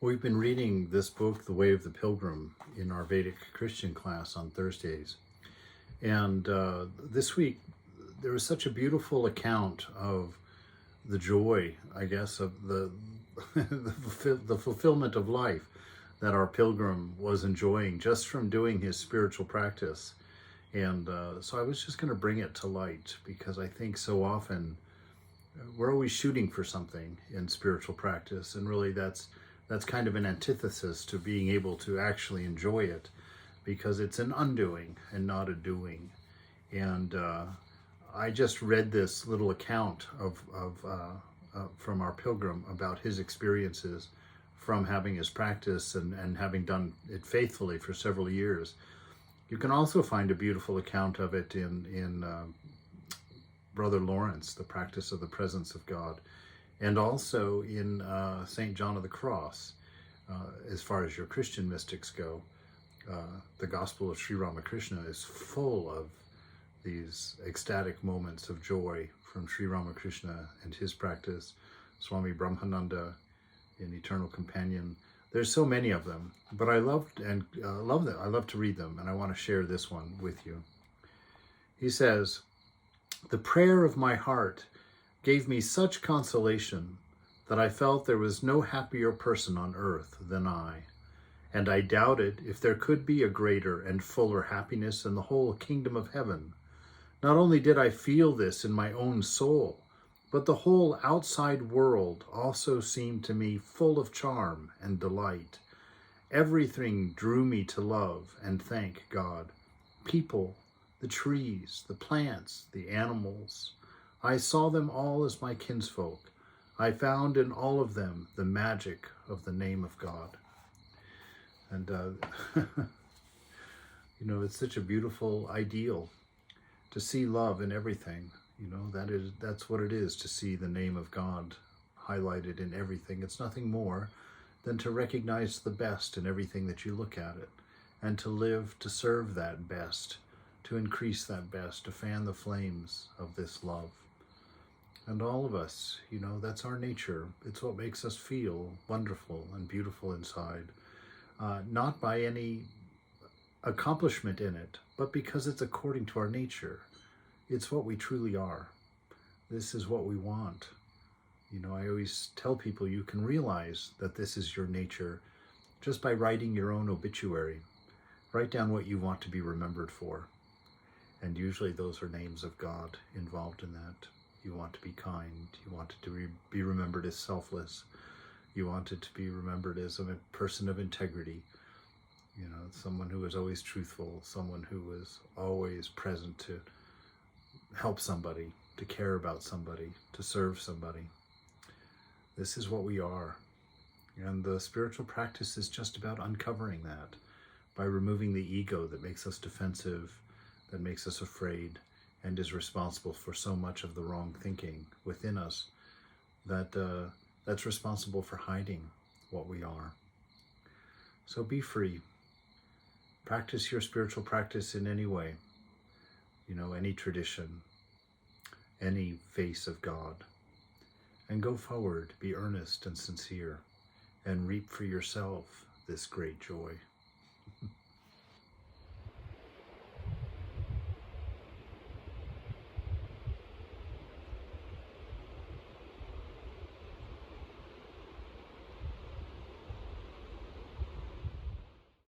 We've been reading this book, The Way of the Pilgrim, in our Vedic Christian class on Thursdays. And this week, there was such a beautiful account of the joy, I guess, of the, the fulfillment of life that our pilgrim was enjoying just from doing his spiritual practice. And so I was just going to bring it to light because I think so often we're always shooting for something in spiritual practice, and really that's kind of an antithesis to being able to actually enjoy it, because it's an undoing and not a doing. And I just read this little account of from our pilgrim about his experiences from having his practice and having done it faithfully for several years. You can also find a beautiful account of it in Brother Lawrence, The Practice of the Presence of God, and also in St. John of the Cross. As far as your Christian mystics go, the Gospel of Sri Ramakrishna is full of these ecstatic moments of joy from Sri Ramakrishna and his practice, Swami Brahmananda in Eternal Companion. There's so many of them, but I loved and love them. I love to read them, and I want to share this one with you. He says, "The prayer of my heart gave me such consolation that I felt there was no happier person on earth than I, and I doubted if there could be a greater and fuller happiness in the whole kingdom of heaven. Not only did I feel this in my own soul, but the whole outside world also seemed to me full of charm and delight. Everything drew me to love and thank God. People, the trees, the plants, the animals. I saw them all as my kinsfolk. I found in all of them the magic of the name of God." And, it's such a beautiful ideal to see love in everything. That's what it is, to see the name of God highlighted in everything. It's nothing more than to recognize the best in everything that you look at it, and to live to serve that best, to increase that best, to fan the flames of this love. And all of us, that's our nature. It's what makes us feel wonderful and beautiful inside. Not by any accomplishment in it, but because it's according to our nature. It's what we truly are. This is what we want. I always tell people you can realize that this is your nature just by writing your own obituary. Write down what you want to be remembered for. And usually those are names of God involved in that. You want to be kind. You want it to be remembered as selfless. You want it to be remembered as a person of integrity. Someone who was always truthful, someone who was always present to help somebody, to care about somebody, to serve somebody. This is what we are. And the spiritual practice is just about uncovering that by removing the ego that makes us defensive, that makes us afraid, and is responsible for so much of the wrong thinking within us that's responsible for hiding what we are. So be free. Practice your spiritual practice in any way, any tradition, any face of God, and go forward, be earnest and sincere, and reap for yourself this great joy.